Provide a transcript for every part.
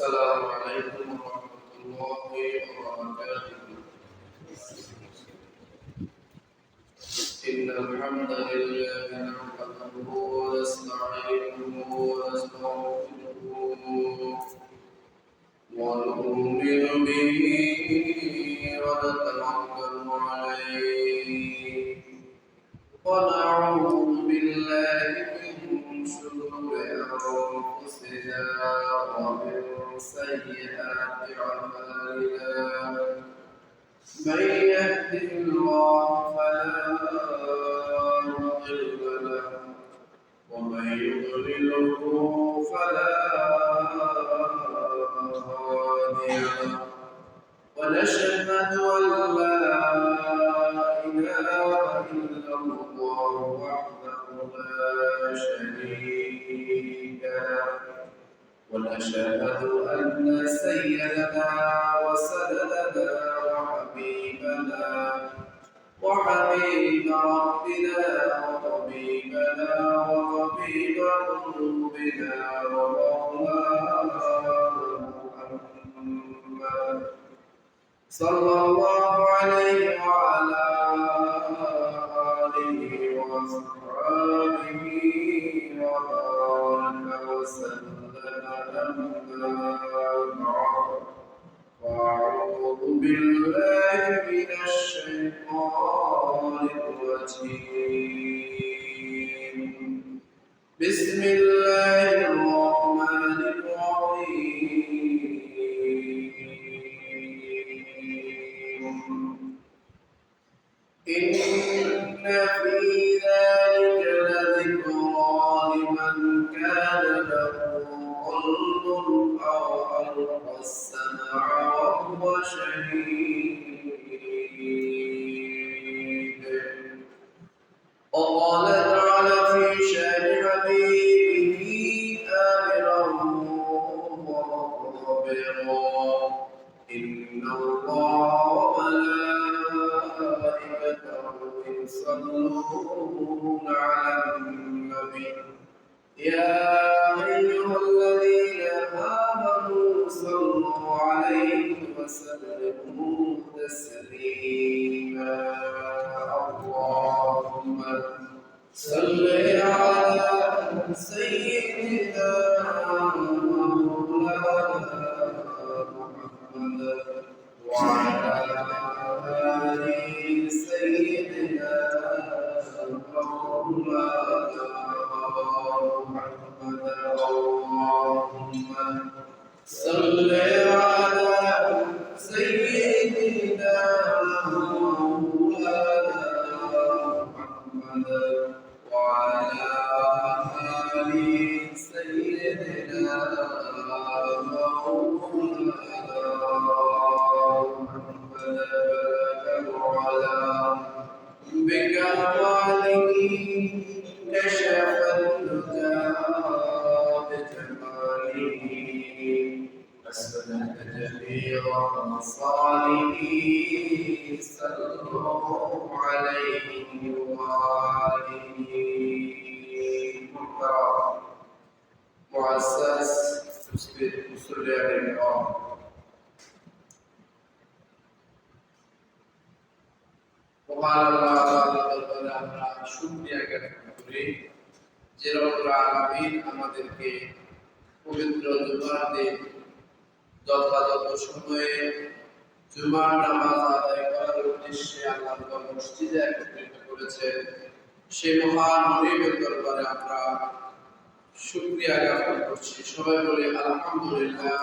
السلام عليكم ورحمة الله وبركاته. إن الحمد لله نحمده ونستعينه ونستغفره ونؤمن به ونتوكل عليه ونعوذ بالله من شرور أنفسنا ومن سيئات أعمالنا من يهده الله فلا مضل له ومن يضلله فلا هادي له ونشهد أن لا إله إلا الله وحده لا شريك له ونشهد أن سيدنا وسندنا وحبيب ربنا وطبيبنا وطبيب قلوبنا ومولانا محمد صلى الله عليه وعلى آله وصحبه وبارك وسلم أما بعد وأعوذ بالله من الشيطان الرجيم بسم الله الرحمن الرحيم إن في ذلك لذكرى لمن كان له قلب أو ألقى السمع وهو شهيد وقال تعالى في شأن حبيبه آمرا ومخبرا إن الله وملائكته يصلون على النبي يا أيها الذين آمنوا صلوا عليه وسلموا تسليما اللهم صل على سيدنا مولانا محمد وعلى آل سيدنا مولانا محمد اللهم صل على سيدنا مولانا محمد وعلى آل سيدنا مولانا محمد وعلى بكماله كشف الدجى بجماله أسبلت جميع مصالحه صلوا عليه وآله معزز مسلم الكرام وقال الله تعالى আমরা শুকরিয়া জ্ঞাপন করি যে রব্বুল আলামিন আমাদেরকে পবিত্র জুমার দিন যথাযথ সময়ে জুমার নামাজ আদায় করার উদ্দেশ্যে আল্লাহর মসজিদে একত্রিত করেছেন সেই মহান রবের দরবারে আমরা শুকরিয়া জ্ঞাপন করছি সবাই বলি আলহামদুলিল্লাহ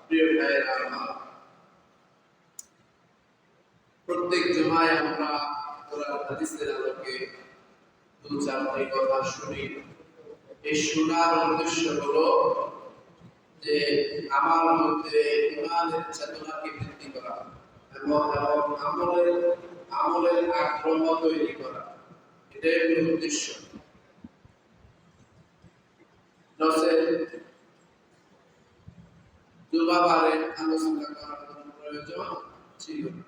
প্রিয় ভাইয়েরা আমার প্রত্যেক জুমায় আমরা কোরআন হাদিসের আলোকে দু চারটি কথা শুনি এই শোনার উদ্দেশ্য হলো যে আমার মধ্যে ইমানের চেতনাকে বৃদ্ধি করা এবং আমলের আগ্রহ তৈরি করা এটাই মূল উদ্দেশ্য জুমাবারে আলোচনা করার কোনো প্রয়োজন ছিল না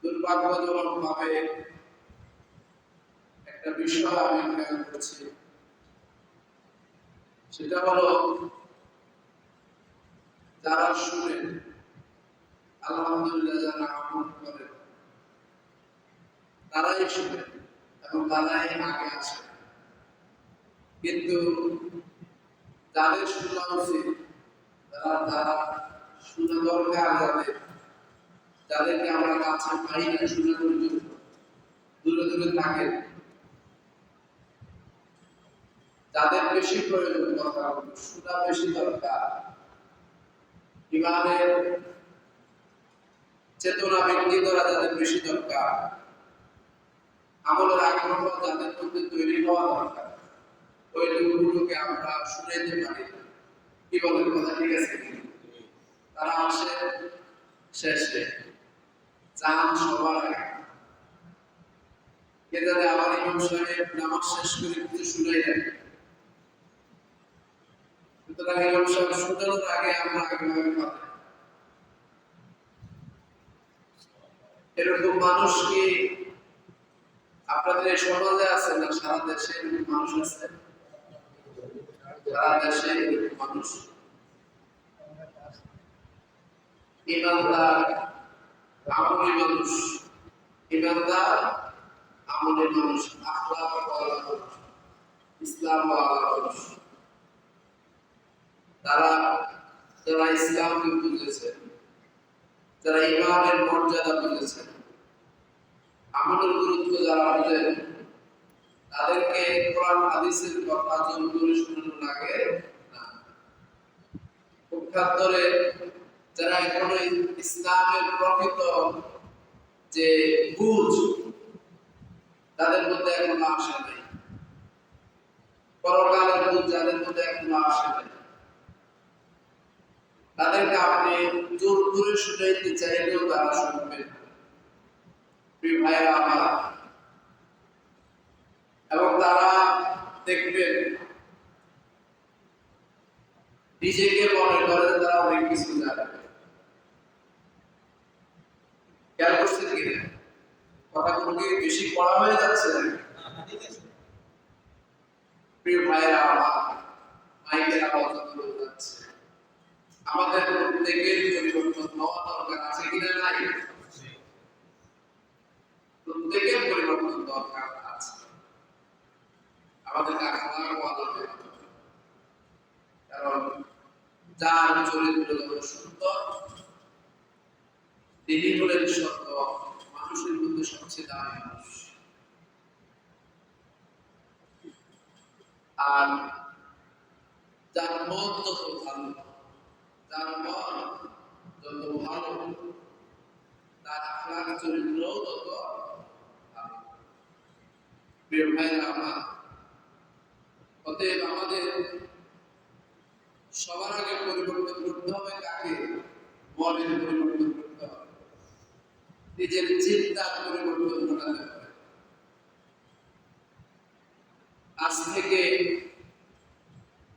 দুর্ভাগ্যজনক ভাবে একটা বিষয় আমি খেয়াল করছি সেটা হলো যারা শুনে আলহামদুলিল্লাহ, যারা আমল করে তারাই শুনে এবং তারাই আগে আসে। কিন্তু যাদের শোনা উচিত, যারা শোনা দরকার, যাদেরকে আমরা কাছে পাই না, শোনা পর্যন্ত দূরে দূরে থাকে, যাদের বেশি প্রয়োজন দরকার, শোনা বেশি দরকার, ইমানের চেতনা ব্যক্তি দ্বারা যাদের বেশি দরকার, আমলের আগ্রহ যাদের মধ্যে তৈরি হওয়া দরকার, ওই লোকগুলোকে আমরা শুনাইতে পারি। কি বলেন, কথা ঠিক আছে? তারা আসে শেষে, চান সবার আগে। কে জানে আবার ইমাম সাহেব নামাজ শেষ করে কিছু শুনাই দেন, সুতরাং ইমাম সাহেব শোনানোর আগে আমরা আগেভাবে পাবো। এরকম মানুষ কি আপনাদের এই সমাজে আছে না? সারা দেশে এরকম মানুষ আছে? সারা দেশে এরকম মানুষ ইমানদার, আমলি মানুষ, ইমানদার, আমলি মানুষ, আখলাক ওয়ালা মানুষ, ইসলাম ওয়ালা মানুষ। যারা ইসলামকে বুঝেছে, যারা ইমানের মর্যাদা বুঝেছে, আমলের গুরুত্ব যারা বুঝেন, তাদেরকে কোরআন হাদিসের কথা জোর করে শোনানো লাগে না। পক্ষান্তরে যারা এখনো ইসলামের প্রকৃত যে বুঝ তাদের মধ্যে এখনো আসে নাই, পরকালের বুঝ যাদের মধ্যে এখনো আসে নাই, তাদেরকে আপনি জোর করে শুনাইতে চাইলেও তারা শুনবে না। প্রিয় ভাইরা আমার, এবং তারা দেখবেন নিজেকে মনে করে তারা অনেক কিছু জানে। খেয়াল করছেন কিনা? কথাগুলো কি বেশি পড়া হয়ে যাচ্ছে? প্রিয় ভাইরা আমার, মাইকের আওয়াজ হয়ে যাচ্ছে। আমাদের প্রত্যেকের পরিবর্তন হওয়া দরকার আছে কিনা? নাই? প্রত্যেকের পরিবর্তন দরকার আছে। আমাদের আখলাক ওয়ালা হতে হবে। কারণ যার চরিত্র যত সুন্দর, তিনি হলেন সত্য মানুষের মধ্যে সবচেয়ে দামি মানুষ। আর যার মন যত ভালো, যার মন যত ভালো, তার আখলাক চরিত্রও তত ভালো। প্রিয় ভাইরা আমার, অতএব আমাদের সবার আগে পরিবর্তন করতে হবে কাকে? মনের পরিবর্তন করতে হবে, নিজের চিন্তার পরিবর্তন ঘটাতে হবে। আজ থেকে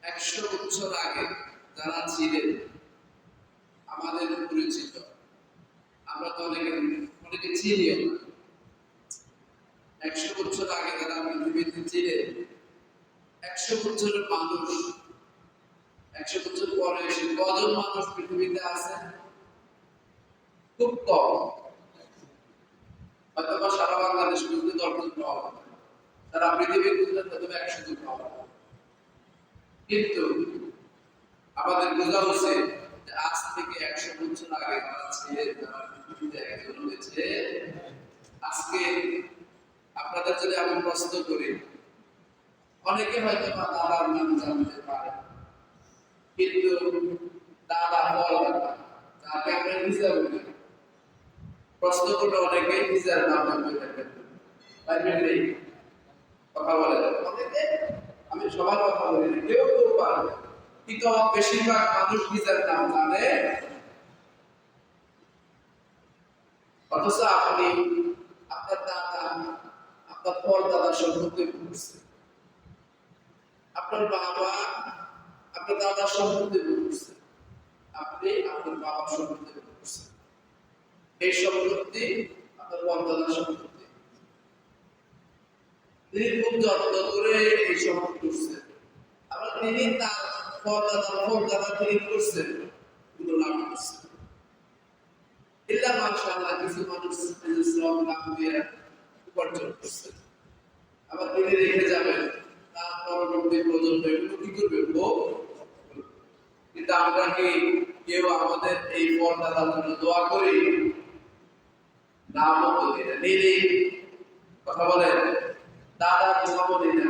100 বছর আগে যারা ছিলেন আমাদের পরিচিত, আমরা তো অনেকে চিনিও না। 100 বছর আগে যারা পৃথিবীতে ছিলেন, 100 বছরের মানুষ, 100 বছর পরে এসে কজন মানুষ পৃথিবীতে আছে? খুব কম। হয়তো বা সারা বাংলাদেশ বুঝতে 10 জন পাওয়া যাবে, সারা পৃথিবী বুঝতে হয়তো 100 জন পাওয়া যাবে। কিন্তু আমাদের বোঝা উচিত যে আজ থেকে 100 বছর আগে যারা ছিলেন, যারা পৃথিবীতে একজন হয়েছে, আজকে আপনাদের যদি আমি প্রশ্ন করি, অনেকে হয়তো বা দাদার নাম জানতে পারে, কিন্তু দাদা বল তাকে আমরা নিজে বলি। প্রশ্ন করলে অনেকেই নিজের নাম জানতে পারবেন, পারবেন নেই? কথা বলে অনেকে, আমি সবার কথা বলি না, কেউ কেউ পারবে, কিন্তু বেশিরভাগ মানুষ নিজের নাম জানে। অথচ আপনি আপনার দাদা, আপনার পর দাদা সম্পর্কে বুঝছেন, আপনার বাবা আপনার দাদার সম্বন্ধে বুঝছেন, আপনি আপনার বাবার সম্বন্ধে বুঝছেন, এই সম্পত্তি আপনার পরদাদার সম্পত্তি, তিনি খুব যত্ন করে এই সম্পত্তি করছেন, আবার তিনি তার পর্দাদা তিনি করছেন, এগুলো লাভ করছেন। ইল্লা মাশাআল্লাহ কিছু মানুষ শ্রম লাভ দিয়ে উপার্জন করছে, আবার তিনি রেখে যাবেন, তার পরবর্তী প্রজন্ম এগুলো কি করবে? কিন্তু আমরা কি কেউ আমাদের এই পর্দাদার জন্য দোয়া করি? না, মতো দিনে কথা বলেন, দাদা দোয়া বলি না।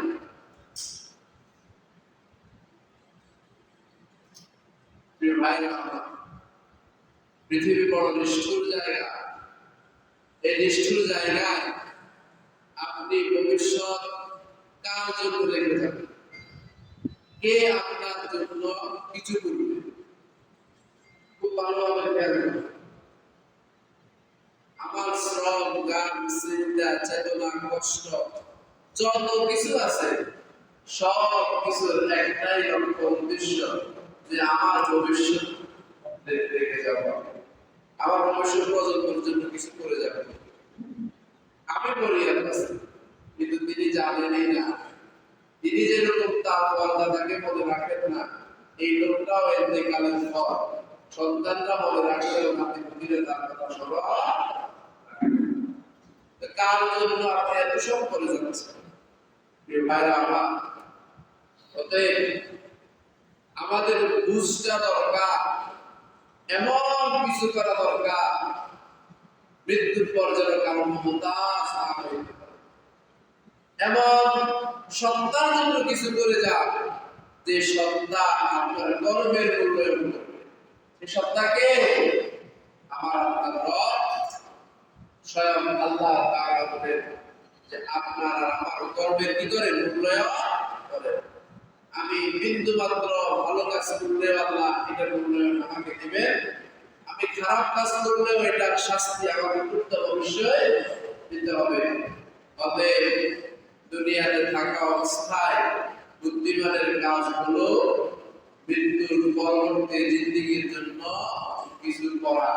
প্রিয় ভাইরা আমার, পৃথিবী বড় নিষ্ঠুর জায়গা। এই নিষ্ঠুর জায়গায় আপনি ভবিষ্যৎ কার জন্য রেখে যাবেন? কে আপনার জন্য কিছু করবে? খুব ভালোভাবে খেয়াল করুন। আমার শ্রম, গান, চিন্তা, চেতনা, কষ্ট যত কিছু আছে, সব কিছুর একটাই লক্ষ্য, উদ্দেশ্য যে আমার ভবিষ্যৎ রেখে যাব, আমার ভবিষ্যৎ প্রজন্মের জন্য কিছু করে যাবে। আমি বলি আছি, কিন্তু তিনি জানেনই না। তিনি যেরকম তার পর্দাটাকে মনে রাখেন না, এই লোকটাও ইন্তেকালের পর সন্তানরা মনে রাখলেও নাতি পুতিরা তার কথা স্মরণ। কার জন্য আপনি এত সব করে যাচ্ছেন? প্রিয় ভাইরা আমার, অতএব আমাদের বুঝটা দরকার, এমন কিছু করা দরকার মৃত্যুর পর যেন কারো মমতাজ না হইতে পারে। এমন সন্তান জন্য কিছু করে যান যে সন্তান আপনার গর্বের মূল্যায়ন করবে। সেই সন্তানকে আমার আপনার রব স্বয়ং আল্লাহ তাআলা বলেন যে আপনার আর আমার গর্বের কি করে মূল্যায়ন করেন। আমি বিন্দু মাত্র ভালো কাজ করলে আল্লাহ এটার মূল্যায়ন আমাকে দিবেন, আমি খারাপ কাজ করলেও এটার শাস্তি আমাকে করতে অবশ্যই দিতে হবে। অতএব দুনিয়াতে থাকা অবস্থায় বুদ্ধিমানের কাজ হলো মৃত্যুর পরবর্তী জিন্দেগীর জন্য কিছু করা।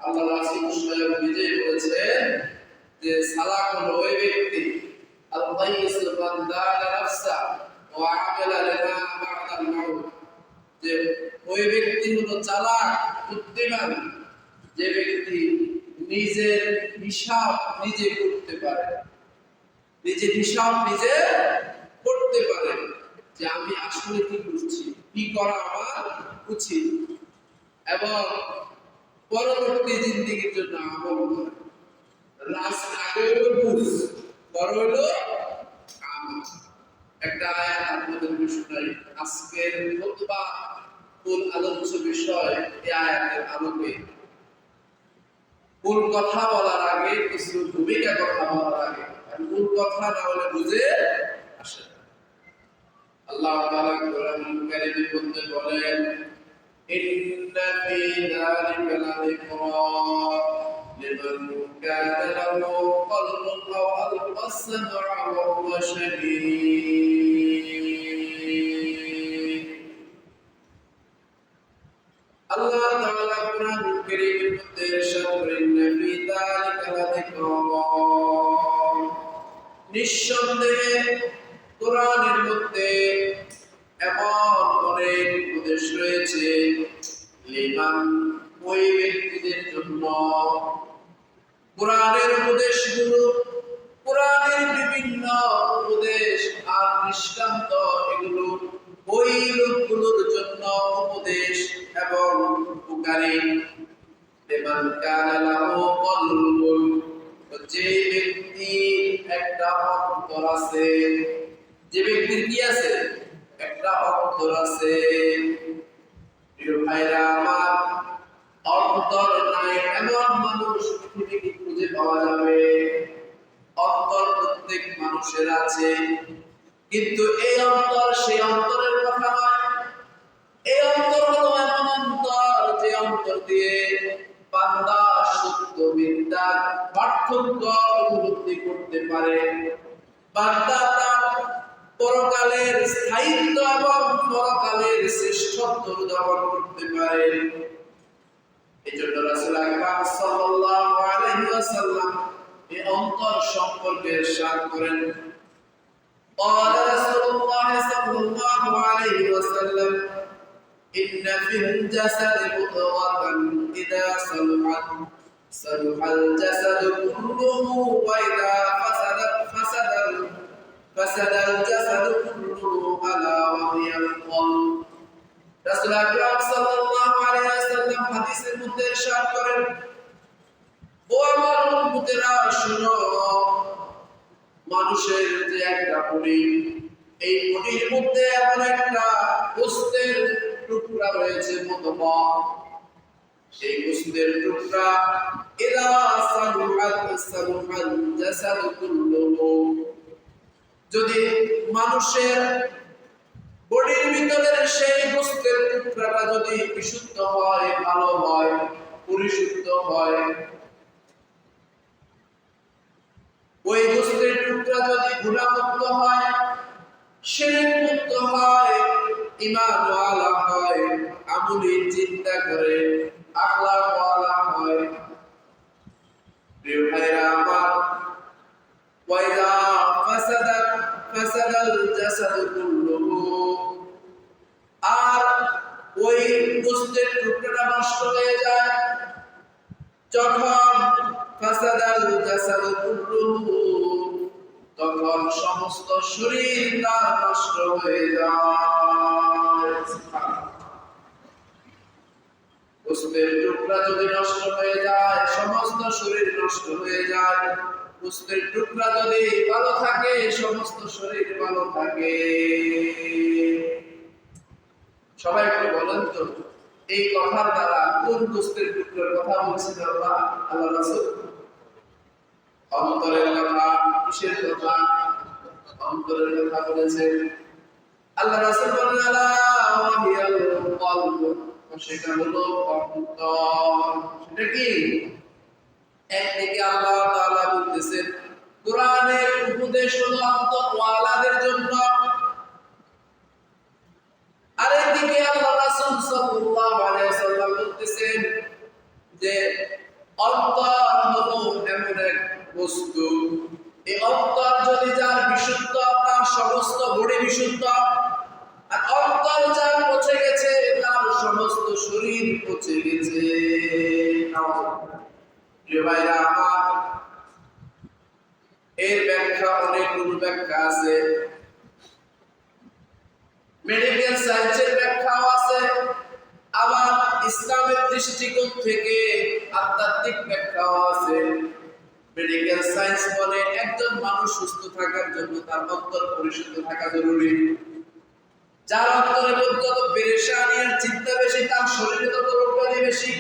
আল্লাহ রাসূল স্বয়ং নিজে বলেছেন যে সালাক হলো ওই ব্যক্তি আল-তাইয়িস মান দানা নাফসা ওয়া আমিলা লিমা বা'দাল মাউত, যে ওই ব্যক্তি হলো চালাক, বুদ্ধিমান, যে ব্যক্তি নিজের হিসাব নিজে করতে পারে, নিজের হিসাব নিজে করতে পারে যে আমি আসলে কি করছি, কি করা আমার উচিত, এবং পরবর্তী জিন্দেগীর জন্য আমল করে। রাস্তা আগে হলো বুঝ, পর হলো আমল। একটা আয়াত আপনাদের শোনাই, আজকের খুতবা মূল আলোচ্য বিষয় এই আয়াতের আলোকে। মূল কথা বলার আগে কিছু ভূমিকা কথা বলার আগে, মূল কথা না হলে বুঝে আসে না। আল্লাহ তাআলা কোরআনুল কারীমের মধ্যে বলেন, ইন্না ফি যালিকা লাযিকরা লিমান কানা লাহু কলবুন আও আলকা সামআ ওয়া হুয়া শাহীদ। আল্লাহ তাআলা কোরআনুল কারীমের মধ্যে ইরশাদ করেন, ইন্না ফি যালিকা লাযিকরা, নিঃসন্দেহে কোরআনের মধ্যে এমন অনেক উপদেশ রয়েছে লিমান, ওই ব্যক্তিদের জন্য। কোরআনের উপদেশগুলো, কোরআনের বিভিন্ন উপদেশ আর দৃষ্টান্ত, এগুলো ওই লোকগুলোর জন্য উপদেশ এবং উপকারী। লিমান কানা লাহু কলবুন, যে ব্যক্তি একটা অন্তর আছে, যে ব্যক্তির কি আছে? একটা অন্তর আছে। প্রিয় ভাইরা আমার, অন্তর নাই এমন মানুষ পৃথিবীতে খুঁজে পাওয়া যাবে? অন্তর প্রত্যেক মানুষের আছে, কিন্তু এই অন্তর সেই অন্তরের কথা নয়। এই অন্তর হলো এমন অন্তর যে অন্তর দিয়ে বান্দা সত্য মিথ্যার পার্থক্য উপলব্ধি করতে পারে, বান্দা তার পরকালের স্থায়িত্ব এবং পরকালের শ্রেষ্ঠত্ব উদ্ভাবন করতে পারে। এই জন্য রাসূল আকরাম সাল্লাল্লাহু আলাইহি ওয়াসাল্লাম এই অন্তর সম্পর্কে ইরশাদ করেন, قال رسول الله صلى الله عليه وسلم إن في الجسد مضغة إذا صلحت صلح الجسد كله وإذا فسد الجسد كله ألا وهي القلب রাসূল আকরাম সাল্লাল্লাহু আলাইহি ওয়াসাল্লাম হাদিসের মধ্যে ইরশাদ করেন, ও আমার উম্মতেরা শুনো, মানুষের যে একটা বডি, এই বডির মধ্যে এমন একটা গোশতের টুকরা রয়েছে মুতমা, সেই গোশতের টুকরা ইলা সালুহাল জাসাদ কুল্লুহু, যদি মানুষের বডির ভিতরের সেই গোশতের টুকরাটা যদি বিশুদ্ধ হয়, ভালো হয়, পরিশুদ্ধ হয়, ওই গোশতের টুকরা যদি গুনাহমুক্ত হয়, শিরক মুক্ত হয়, ঈমান ওয়ালা হয়, আমলি চিন্তা করে আখলাক ওয়ালা হয়, প্রিয় ভাইরা আমার, ওয়াইদা ফাসাদাল জাসাদ কুল্লুহু, আর ওই গোশতের টুকরাটা নষ্ট হয়ে যায় যখন, ফাসাদাল জাসাদ কুল্লুহু, তখন সমস্ত শরীর তার নষ্ট হয়ে যায়। গোশতের টুকরা যদি নষ্ট হয়ে যায়, সমস্ত শরীর নষ্ট হয়ে যায়। গোশতের টুকরা যদি ভালো থাকে, সমস্ত শরীর ভালো থাকে। সবাই একটু বলেন তো, এই কথার দ্বারা কোন গোশতের টুকরার কথা বলছেন আল্লাহ রাসূল? অন্তরের কথা। কিসের কথা? অন্তরের কথা বলেছেন। আল্লাহ রাসূল বলেন, আলা ওয়াহিয়াল কলব, সেটা হলো অন্তর। সেটা কি? একদিকে আল্লাহ তাআলা বলতেছেন কোরআনের উপদেশ হলো অন্তরওয়ালাদের জন্য, আরেকদিকে আল্লাহ রাসূল সাল্লাল্লাহু আলাইহি ওয়াসাল্লাম বলতেছেন যে অন্তর হলো এমন এক বস্তু, এই অন্তর যদি যার বিশুদ্ধ, তার সমস্ত বডি বিশুদ্ধ, আর অন্তর যার পচে গেছে, তার সমস্ত শরীর পচে গেছে। প্রিয় ভাইরা আমার, এর ব্যাখ্যা অনেকগুলো ব্যাখ্যা আছে, মেডিকেল সায়েন্সের ব্যাখ্যাও আছে, আবার ইসলামের দৃষ্টিকোণ থেকে আধ্যাত্মিক ব্যাখ্যাও আছে। মেডিকেল সায়েন্স বলে একজন মানুষ সুস্থ থাকার জন্য তার অন্তর পরিশুদ্ধ থাকা জরুরি। যার অন্তরে যত পেরেশানি আর চিন্তা বেশি, তার শরীরে তত রোগব্যাধি বেশি।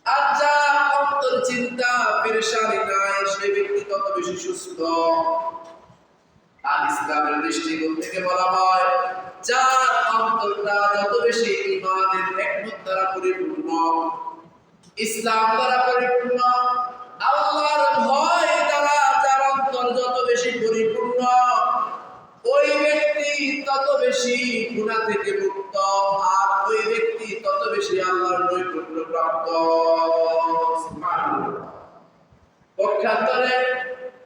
আর যার অন্তর চিন্তা পেরেশানি নাই, সেই ব্যক্তি তত বেশি সুস্থ। আর ইসলামের দৃষ্টিকোণ থেকে বলা হয়, যার অন্তরটা যত বেশি ঈমানের হিকমত দ্বারা পরিপূর্ণ, ইসলাম দ্বারা পরিপূর্ণ, আল্লাহর ভয় দ্বারা যার অন্তর যত বেশি পরিপূর্ণ, ওই ব্যক্তি তত বেশি গুনাহ থেকে মুক্ত, আর ওই ব্যক্তি তত বেশি আল্লাহর নৈকট্য প্রাপ্ত। সুবহানাল্লাহ। পক্ষান্তরে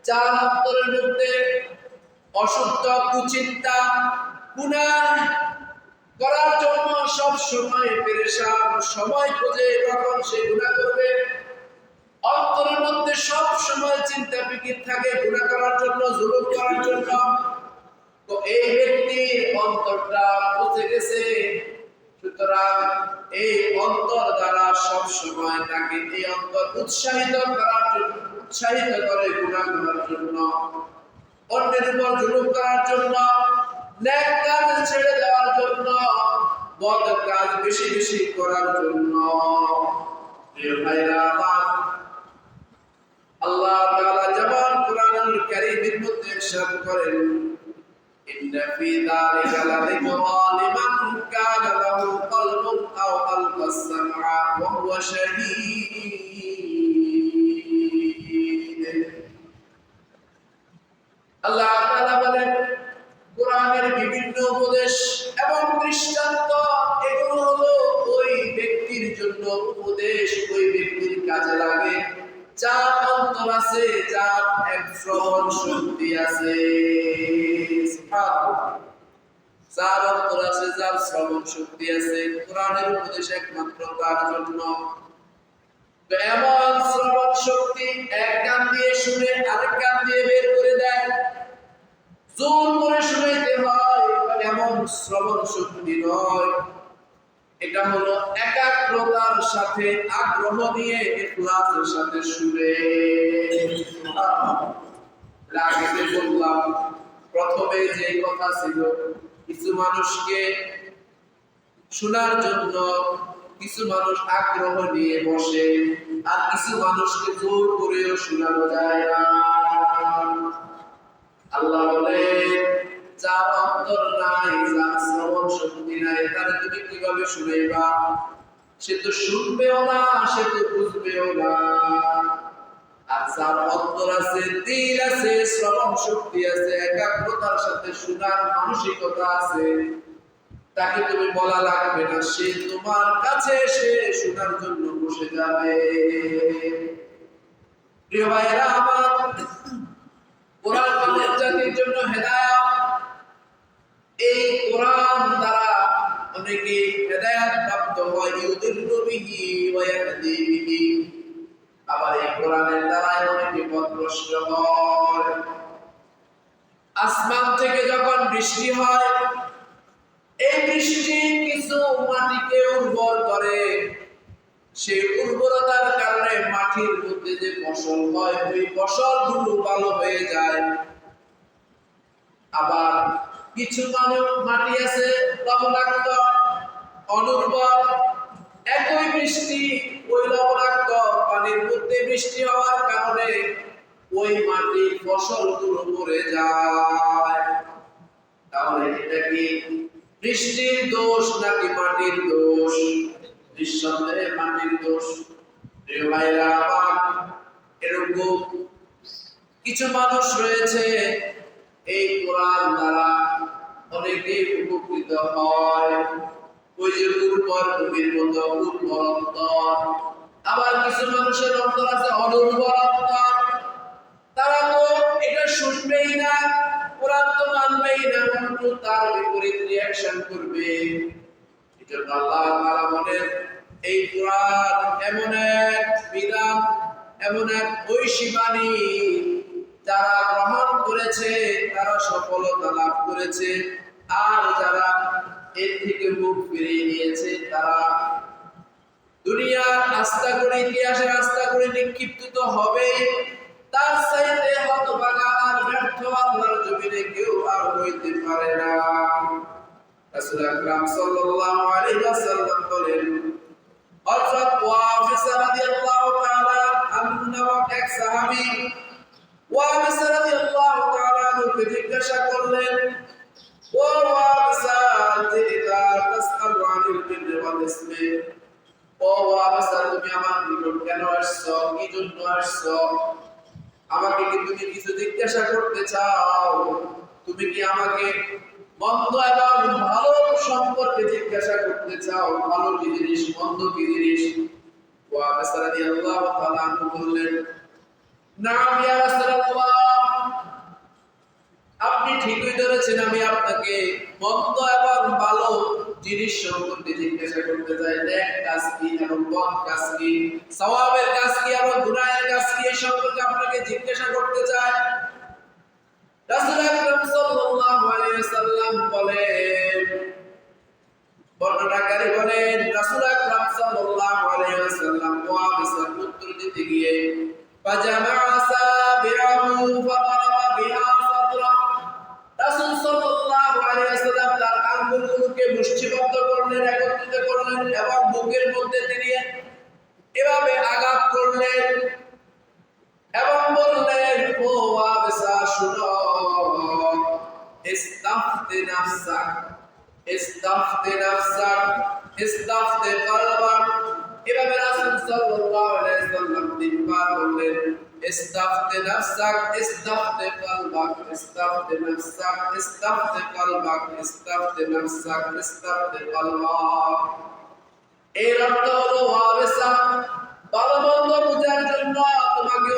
যার অন্তরের মধ্যে অশুদ্ধ কুচিন্তা, গুনাহ করার জন্য সব সময় পেরেশান, সময় খোঁজে কখন সে গুনাহ করবে, অন্তরের মধ্যে সব সময় চিন্তা ফিকির থাকে গুনাহ করার জন্য, জুলুম করার জন্য, তো এই ব্যক্তির অন্তরটা পচে গেছে। সুতরাং এই অন্তর দ্বারা সব সময় তাকে, এই অন্তর উৎসাহিত করার জন্য, উৎসাহিত করে গুনাহ করার জন্য, অন্যের উপর জুলুম করার জন্য, নেক কাজ ছেড়ে দেওয়ার জন্য, বদ কাজ বেশি বেশি করার জন্য। প্রিয় ভাইরা আমার, আল্লাহ তাআলা যেমন কোরআনুল কারীমের মধ্যে ইরশাদ করেন, ইন্না ফি যালিকা লাযিকরা লিমান কানা লাহু কলবুন আও আলকাস সামআ ওয়া হুয়া শাহীদ। আল্লাহ তাআলা বলেন, কোরআনের বিভিন্ন উপদেশ এবং দৃষ্টান্ত, এগুলো হলো ওই ব্যক্তির জন্য উপদেশ, ওই ব্যক্তির কাজে লাগে যার অন্তর আছে, যার এক শ্রবণ শক্তি আছে। যার অন্তর আছে, যার শ্রবণ শক্তি আছে, কোরআনের উপদেশ একমাত্র তার জন্য। এমন শ্রবণ শক্তি এক কান দিয়ে শুনে আরেক কান দিয়ে বের করে দেয়, জোর করে শুনাইতে হয়, এমন শ্রবণ শক্তি নয়। এটা হলো একাগ্রতার সাথে আগ্রহ নিয়ে ইখলাসের সাথে শুনে। আগে বললাম প্রথমে যে কথা ছিল, কিছু মানুষকে শোনার জন্য কিছু মানুষ আগ্রহ নিয়ে বসে, আর কিছু মানুষকে জোর করেও শোনানো যায় না। আল্লাহ বলে, যার অন্তর নাই, যার শ্রবণ শক্তি নাই, তাহলে তুমি কিভাবে শুনাইবা? সে তো শুনবেও না, সে তো বুঝবেও না। আর যার অন্তর আছে, দিল আছে, শ্রবণ শক্তি আছে, একাগ্রতার সাথে শোনার মানসিকতা আছে, তাকে তুমি বলা লাগবে না, সে তোমার কাছে এসে শোনার জন্য বসে যাবে। প্রিয় ভাইরা আমার, কোরআন মানব জাতির জন্য হেদায়েত। এই কোরআন দ্বারা অনেকে হেদায়েত প্রাপ্ত হয়, ইউদিল্লু বিহি ওয়া ইয়াহদি বিহি। আবার এই কোরআনের দ্বারা অনেকে পথভ্রষ্ট হয়। আসমান থেকে যখন বৃষ্টি হয়, এই বৃষ্টি কিছু মাটিকে উর্বর করে, সেই উর্বরতার কারণে মাটির মধ্যে যে ফসল হয়, ওই ফসলগুলো ভালো হয়ে যায়। আবার কিছু মাটি আছে লবণাক্ত, অনুর্বর, একই বৃষ্টি ওই লবণাক্ত পানির মধ্যে বৃষ্টি হওয়ার কারণে ওই মাটির ফসলগুলো মরে যায়। তাহলে এটা কি বৃষ্টির দোষ নাকি মাটির দোষ? নিঃসন্দেহে মাটির দোষ। প্রিয় ভাইরা আমার, এরকম কিছু মানুষ রয়েছে, এই কোরআন দ্বারা অনেকে উপকৃত হয়। ওই যে উর্বর ভূমির মতো উর্বর অন্তর। আবার কিছু মানুষের অন্তর আছে অনুর্বর অন্তর, তারা তো এটা শুনবেই না, কোরআন তো মানবেই না, কিন্তু তার বিপরীত রিঅ্যাকশন করবে। এজন্য আল্লাহ তাআলা বলেন, এই কোরআন এমন এক বিধান, এমন এক ঐশী বাণী, যারা গ্রহণ করেছে তারা সফলতা লাভ করেছে, আর যারা এর থেকে মুখ ফিরিয়ে নিয়েছে তারা দুনিয়ার আস্থা করে, ইতিহাসের আস্থা করে নিক্ষিপ্ত তো হবে। তার চাইতে হতভাগা আর ব্যর্থ আল্লাহর জমিনে কেউ আর হইতে পারে না। রাসূল আকরাম সাল্লাল্লাহু আলাইহি ওয়াসাল্লাম বলেন, হযরত ওয়াফিসা রাদিয়াল্লাহু তাআলা আনহু নামক এক সাহাবী ওয়াফিসা রাদিয়াল্লাহু তাআলা আনহুকে জিজ্ঞাসা করলেন, ও ওয়াফিসা জিতা তাসআলু আনিল বিররি ওয়াল ইসমি, ও ওয়াফিসা তুমি আমার নিকট কেন আসছো, কি জন্য আসছো? আমাকে কি তুমি কিছু জিজ্ঞাসা করতে চাও? তুমি কি আমাকে মন্দ এবং ভালো সম্পর্কে জিজ্ঞাসা করতে চাও? ভালো কি জিনিস, মন্দ কি জিনিস? ওয়াফিসা রাদিয়াল্লাহু তাআলা আনহু বললেন, নাম ইয়া রাসূলুল্লাহ, আপনি ঠিকই ধরেছেন, আমি আপনাকে মন্দ এবং ভালো জিনিস সম্পর্কে জিজ্ঞাসা করতে চাই। নেক কাজ কি এবং বদ কাজ কি, সওয়াবের কাজ কি এবং গুনাহের কাজ কি, এই সম্পর্কে আপনাকে জিজ্ঞাসা করতে চাই। রাসূল আকরাম সাল্লাল্লাহু আলাইহি ওয়াসাল্লাম বলেন, বর্ণনাকারী বলেন, রাসূল আকরাম সাল্লাল্লাহু আলাইহি ওয়াসাল্লাম ওয়াফিসার উত্তর দিতে গিয়ে ফাজামা সাবিআহু ফাদারাবা বিহা সাদরা, রাসূল সাল্লাল্লাহু আলাইহি ওয়াসাল্লাম তার আঙ্গুলগুলোকে মুষ্টিবদ্ধ করলেন, একত্রিত করলেন এবং বুকের মধ্যে তিনি এভাবে আঘাত করলেন এবং বললেন, ও ওয়াফিসা শুনো, ইস্তাফতি নাফসাক, ইস্তাফতি নাফসাক, ইস্তাফতি কলবাক। এভাবে রাসূল সাল্লাল্লাহু আলাইহি ওয়াসাল্লাম তিনবার বললেন, ইস্তাফতি নাফসাক, ইস্তাফতি কলবাক, ইস্তাফতি নাফসাক, ইস্তাফতি কলবাক, ইস্তাফতি নাফসাক, ইস্তাফতি কলবাক। এর অর্থ হলো, ওয়াফিসা, ভালো মন্দ বোঝার জন্য তোমাকে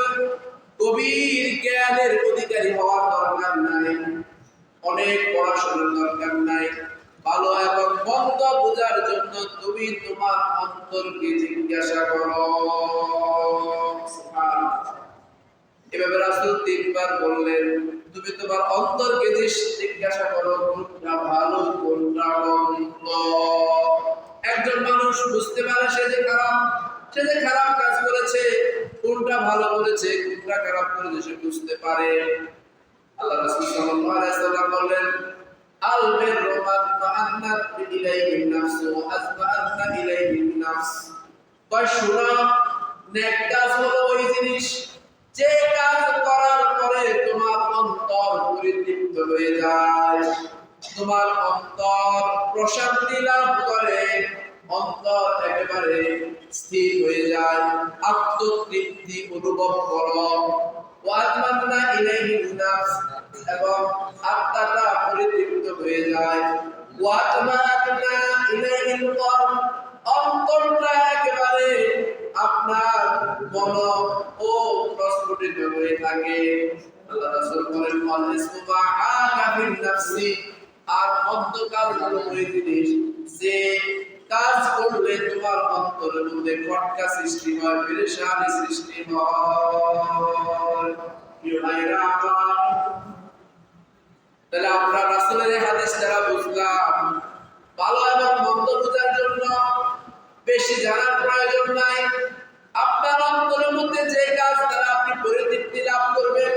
গভীর জ্ঞানের অধিকারী হওয়ার দরকার নাই। অনেক পড়াশোনার দরকার নাই। ভালো এবং মন্দ বোঝার জন্য তুমি তোমার অন্তরকে জিজ্ঞাসা করো। এভাবে রাসূল তিনবার বললেন, তুমি তোমার অন্তরকে জিজ্ঞাসা করো কোনটা ভালো কোনটা মন্দ। একজন মানুষ বুঝতে পারে সে যে খারাপ কাজ করেছে, কোনটা ভালো করেছে কোনটা খারাপ করেছে সে বুঝতে পারে। আল্লাহ রাসূল সাল্লাল্লাহু আলাইহি ওয়াসাল্লাম বললেন, আল বিররু মান তাআন্নাত ইলাইহি নাফস ওয়া আযবাআত ইলাইহি নাফস। কয় শোনো, নেক কাজ হলো ওই জিনিস যে কাজ করার পরে তোমার অন্তর পরিতৃপ্ত হয়ে যায়, তোমার অন্তর প্রশান্তি লাভ করে, অন্তর একেবারে স্থির হয়ে যায়, আত্মতৃপ্তি অনুভব করো। ওয়াতমান্না ইলাইহিন নাফস, এবং আত্মাটা পরিতৃপ্ত হয়ে যায়। ওয়াতমান্না ইলাইহিল কলব, অন্তরটা একেবারে আপনার মন ও প্রস্ফুটিত হয়ে থাকে। আল্লাহ রাসূল বলেন, ওয়াল ইসবাহা ফিন নাফসি, আর অন্ধকার হলো ওই জিনিস যে কাজ করলে তোমার অন্তরের মধ্যে খটকা সৃষ্টি হয়, পেরেশানি সৃষ্টি হয়। তাহলে আমরা রাসূলের হাদিস দ্বারা বুঝলাম ভালো এবং মন্দ বোঝার জন্য বেশি জানার প্রয়োজন নাই। আপনার অন্তরের মধ্যে যে কাজ দ্বারা আপনি পরিতৃপ্তি লাভ করবেন,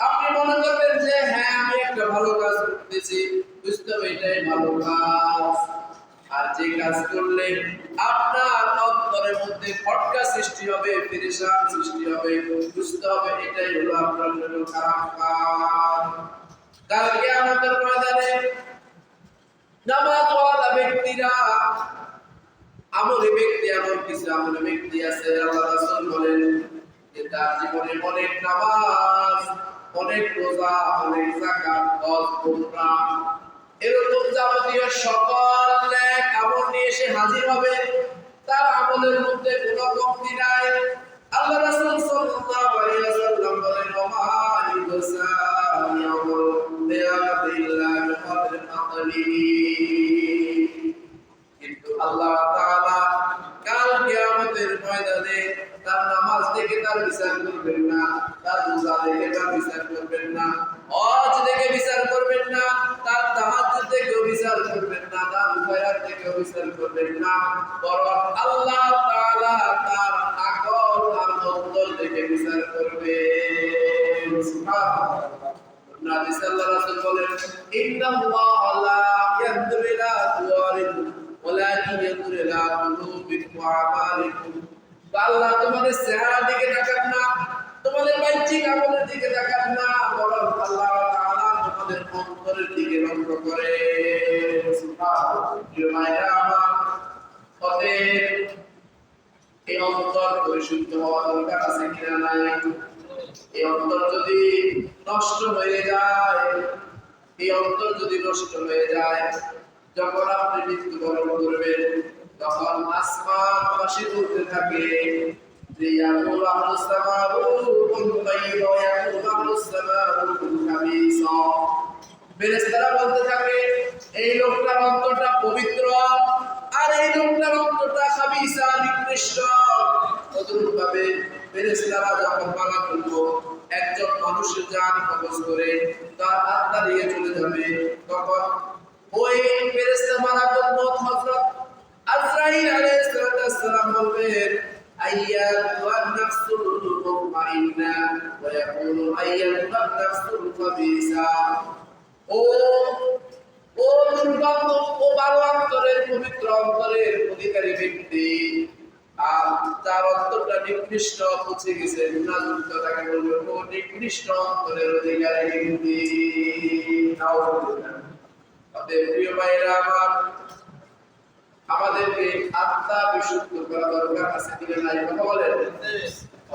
আপনি মনে করবেন যে হ্যাঁ আমি একটা ভালো কাজ করতেছি, বুঝতে হবে এটাই ভালো কাজ। আর যে কাজ করলে আপনার অন্তরের মধ্যে খটকা সৃষ্টি হবে, পেরেশান সৃষ্টি হবে, বুঝতে হবে এটাই হলো আপনার জন্য খারাপ কাজ। কালকে আমাদের ময়দানে নামাজওয়ালা ব্যক্তিরা, আমলি ব্যক্তি, এমন কিছু আমলি ব্যক্তি আছে আল্লাহ রাসূল বলেন যে তার জীবনে অনেক নামাজ, অনেক রোজা, অনেক যাকাত, হজ, উমরা, এরকম যাবতীয় সকল নেক আমল নিয়ে সে হাজির হবে, তার আমলের মধ্যে কোনো কমতি নাই। আল্লাহ রাসূল সাল্লাল্লাহু আলাইহি ওয়াসাল্লাম বলেন, ওমা ইনসান ইয়াউমুল কিয়ামাতি ইল্লা বিকদরি আমলিহি। কিন্তু আল্লাহ তাআলা কাল কিয়ামতের ময়দানে তার নামাজ দেখে তার বিচার করবেন না, তার রোজা দেখে তার বিচার করবেন না, হজ দেখে বিচার করবেন না, তার তাহাজ্জুদ দেখে বিচার করবেন না, তার খয়রাত দেখে বিচার করবেন না, বরং আল্লাহ তাআলা তার আকল, তার অন্তর দেখে বিচার করবেন। সুবহানাল্লাহ। নবী সাল্লাল্লাহু আলাইহি ওয়াসাল্লাম বলেন, ইন্নাল্লাহা লা ইয়ানজুরু ইলা সুওয়ারিকুম ওয়ালাকিন ইয়ানজুরু ইলা কুলুবিকুম ওয়া আমালিকুম। আল্লাহ তোমাদের চেহারা দিকে তাকান না, তোমাদের বাহ্যিক আমলের দিকে তাকান না, বরং আল্লাহ তাআলা তোমাদের অন্তরের দিকে লক্ষ্য করেন। সুবহানাল্লাহ। অতএব এই অন্তর পরিশুদ্ধ হওয়া দরকার আছে কিনা নাই? এই অন্তর যদি নষ্ট হয়ে যায়, এই অন্তর যদি নষ্ট হয়ে যায়, যখন আপনি মৃত্যুবরণ করবেন তখন আসমান পাশে বলতে থাকে যে ইয়াকুল আহলুস সামাউ কুন তাইয়্যিবা ওয়া ইয়াকুল আহলুস সামাউ কুন খাবিসা। ফেরেশতারা বলতে থাকে এই লোকটার অন্তরটা পবিত্র, আর এই লোকটার অন্তরটা খাবিসা, নিকৃষ্ট। অনুরূপভাবে ফেরেশতারা যখন মালা করব একজন মানুষের জান কবজ করে তার আত্মা নিয়ে চলে যাবে, তখন ওই ফেরেশতা মালাকুল মউত হযরত আজরাইল আলাইহিস সালাম বলবেন, আইয়াতুন নাফসুল মুতমাইন্না, ওয়া ইয়াকুলু আইয়াতুন নাফসুল খাবিসা। ও দুর্গন্ধ, ও ভালো অন্তরের, পবিত্র অন্তরের অধিকারী ব্যক্তি, আর তার অন্তরটা নিকৃষ্ট, পচে গেছে, গুনাহযুক্ত, তাকে বলবে ও নিকৃষ্ট অন্তরের অধিকারী ব্যক্তি। অতএব প্রিয় ভাইরা আমার, আমাদেরকে আত্মা বিশুদ্ধ করা দরকার আছে কিনা নাই? কথা বলেন।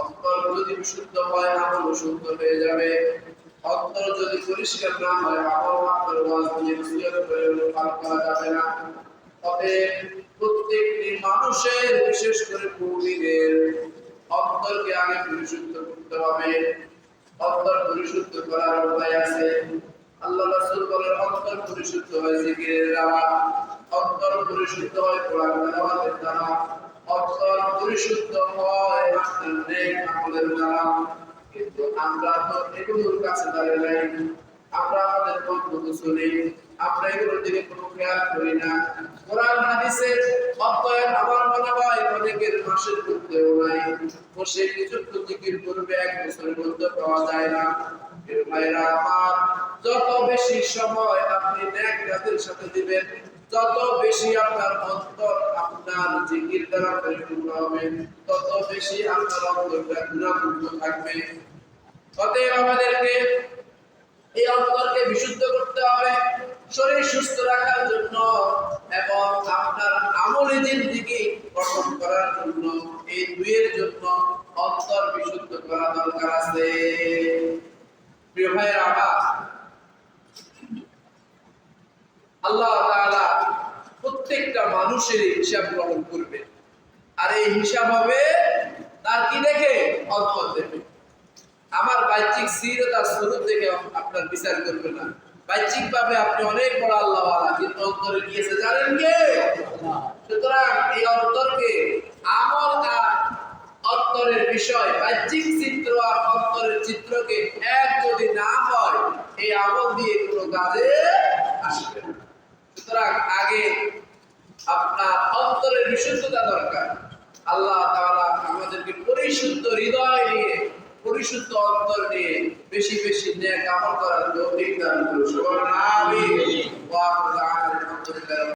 অন্তর যদি বিশুদ্ধ হয় আমল শুদ্ধ হয়ে যাবে, অন্তর যদি পরিষ্কার না হয় আমল মাত্র ওয়াজ দিয়ে নসিহত করে পালন করা যাবে না। অতএব প্রত্যেকটি মানুষের, বিশেষ করে মুমিনের অন্তরকে আগে পরিশুদ্ধ করতে হবে। অন্তর পরিশুদ্ধ করার উপায় আছে। আল্লাহ রাসূল বলেন অন্তর পরিশুদ্ধ হয় জিকিরের দ্বারা, অন্তর পরিশুদ্ধ হয় কোরআন তেলাওয়াতের দ্বারা, অন্তর পরিশুদ্ধ হয় আপনার নেক আমলের দ্বারা। কিন্তু আমরা তো এগুলোর কাছে দাঁড়িয়ে নাই, আমরা আমাদের বক্তব্য শুনি, আমরা এগুলোর দিকে কোনো খেয়াল করি না। কোরআন হাদিসের অধ্যয়ন আমার মনে হয় অনেকের মাসের মধ্যেও নাই, বসে কিছু জিকির করবে 1 বছরের মধ্যে পাওয়া যায় না। ভাইরা আমার, যত বেশি সময় আপনি নেক কাজের সাথে দিবেন, যত বেশি আপনার অন্তর আপনার জিকির দ্বারা পরিপূর্ণ হবে, তত বেশি আপনার অন্তরটা গুনাহমুক্ত থাকবে। অতএব আমাদেরকে এই অন্তরকে বিশুদ্ধ করতে হবে শরীর সুস্থ রাখার জন্য এবং আপনার আমলে জিন্দেগি গঠন করার জন্য। এই দুইয়ের জন্য অন্তর বিশুদ্ধ করা দরকার আছে। প্রিয় ভাইয়েরা আমার, আল্লাহ তাআলা প্রত্যেকটা মানুষের হিসাব গ্রহণ করবে, আর এই হিসাব হবে তার কি দেখে? অন্তর দেখে। আমার বাহ্যিক সিরত আর স্বরূপ দেখে আপনার বিচার করবে না। বাহ্যিক ভাবে আপনি অনেক বড় আল্লাহওয়ালা, কিন্তু অন্তরে গিয়েছে জানেন কে? সুতরাং এই অন্তরকে আমল আর অন্তরের বিষয়, বাহ্যিক চিত্র আর অন্তরের চিত্রকে এক যদি না হয়, এই আমল দিয়ে কোনো কাজে আসবে না। সুতরাং আগে আপনার অন্তরের বিশুদ্ধতা দরকার। আল্লাহ তাআলা আমাদেরকে পরিশুদ্ধ হৃদয় নিয়ে, পরিশুদ্ধ অন্তর নিয়ে বেশি বেশি নেক আমল করার তৌফিক দান করুন। সুবহানাল্লাহ। আমিন। ওয়া আলহামদুলিল্লাহ।